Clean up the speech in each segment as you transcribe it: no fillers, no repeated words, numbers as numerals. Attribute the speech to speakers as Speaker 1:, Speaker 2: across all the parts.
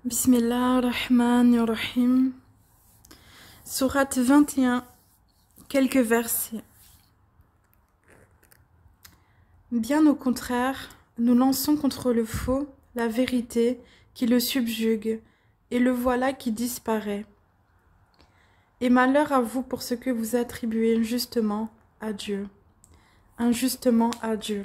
Speaker 1: Bismillah ar-Rahman ar-Rahim. Sourate 21, quelques versets. Bien au contraire, nous lançons contre le faux la vérité qui le subjugue, et le voilà qui disparaît. Et malheur à vous pour ce que vous attribuez injustement à Dieu. Injustement à Dieu.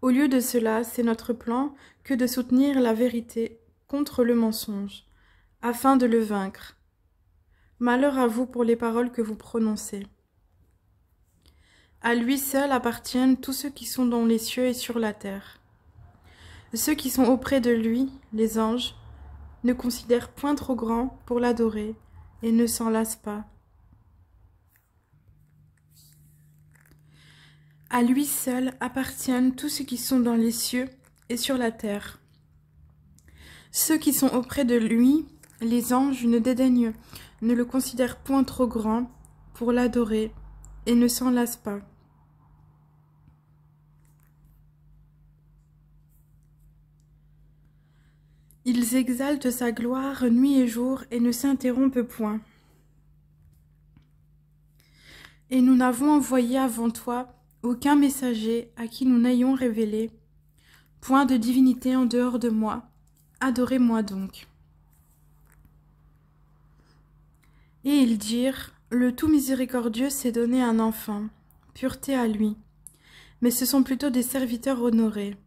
Speaker 1: Au lieu de cela, c'est notre plan que de soutenir la vérité contre le mensonge, afin de le vaincre. Malheur à vous pour les paroles que vous prononcez. À lui seul appartiennent tous ceux qui sont dans les cieux et sur la terre. Ceux qui sont auprès de lui, les anges, ne considèrent point trop grand pour l'adorer et ne s'en lassent pas. À lui seul appartiennent tous ceux qui sont dans les cieux et sur la terre. Ceux qui sont auprès de lui, les anges, ne le considèrent point trop grand pour l'adorer et ne s'en lassent pas. Ils exaltent sa gloire nuit et jour et ne s'interrompent point. Et nous n'avons envoyé avant toi aucun messager à qui nous n'ayons révélé point de divinité en dehors de moi. Adorez-moi donc. Et ils dirent, le tout miséricordieux s'est donné un enfant, pureté à lui. Mais ce sont plutôt des serviteurs honorés.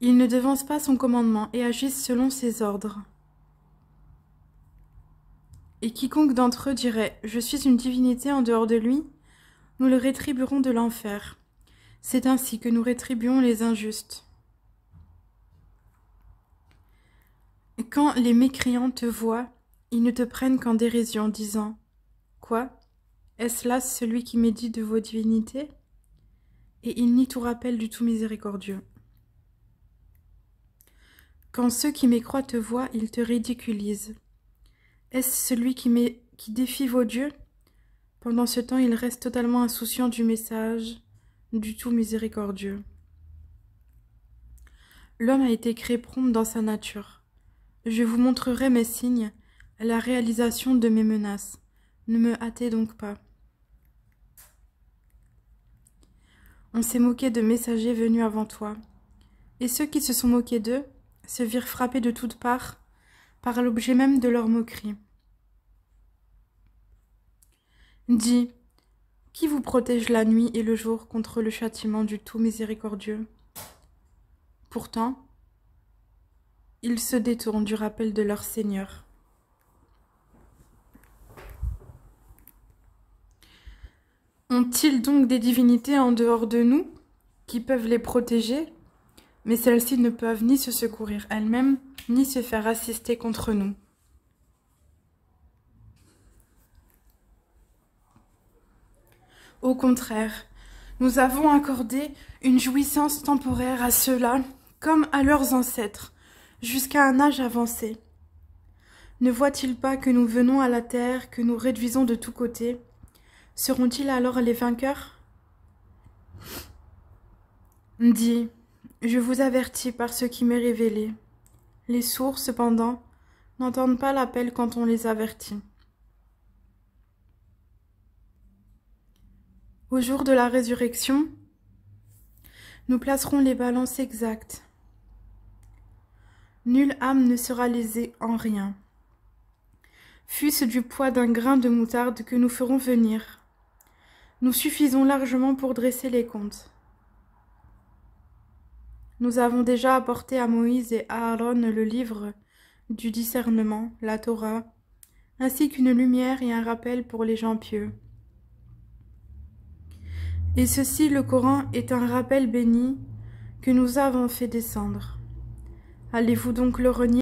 Speaker 1: Ils ne devancent pas son commandement et agissent selon ses ordres. Et quiconque d'entre eux dirait « Je suis une divinité en dehors de lui », nous le rétribuerons de l'enfer. C'est ainsi que nous rétribuons les injustes. Et quand les mécréants te voient, ils ne te prennent qu'en dérision, disant « Quoi? Est-ce là celui qui médit de vos divinités ?» Et ils nient tout rappel du tout miséricordieux. Quand ceux qui mécroient te voient, ils te ridiculisent. Est-ce celui qui défie vos dieux? Pendant ce temps, il reste totalement insouciant du message du tout miséricordieux. L'homme a été créé prompt dans sa nature. Je vous montrerai mes signes, la réalisation de mes menaces. Ne me hâtez donc pas. On s'est moqué de messagers venus avant toi, et ceux qui se sont moqués d'eux se virent frappés de toutes parts par l'objet même de leur moquerie. Dis, qui vous protège la nuit et le jour contre le châtiment du tout miséricordieux? Pourtant, ils se détournent du rappel de leur Seigneur. Ont-ils donc des divinités en dehors de nous qui peuvent les protéger? Mais celles-ci ne peuvent ni se secourir elles-mêmes, ni se faire assister contre nous. Au contraire, nous avons accordé une jouissance temporaire à ceux-là, comme à leurs ancêtres, jusqu'à un âge avancé. Ne voient-ils pas que nous venons à la terre, que nous réduisons de tous côtés? Seront-ils alors les vainqueurs? Dis, je vous avertis par ce qui m'est révélé. Les sourds, cependant, n'entendent pas l'appel quand on les avertit. Au jour de la résurrection, nous placerons les balances exactes. Nulle âme ne sera lésée en rien. Fût-ce du poids d'un grain de moutarde que nous ferons venir, nous suffisons largement pour dresser les comptes. Nous avons déjà apporté à Moïse et à Aaron le livre du discernement, la Torah, ainsi qu'une lumière et un rappel pour les gens pieux. Et ceci, le Coran, est un rappel béni que nous avons fait descendre. Allez-vous donc le renier?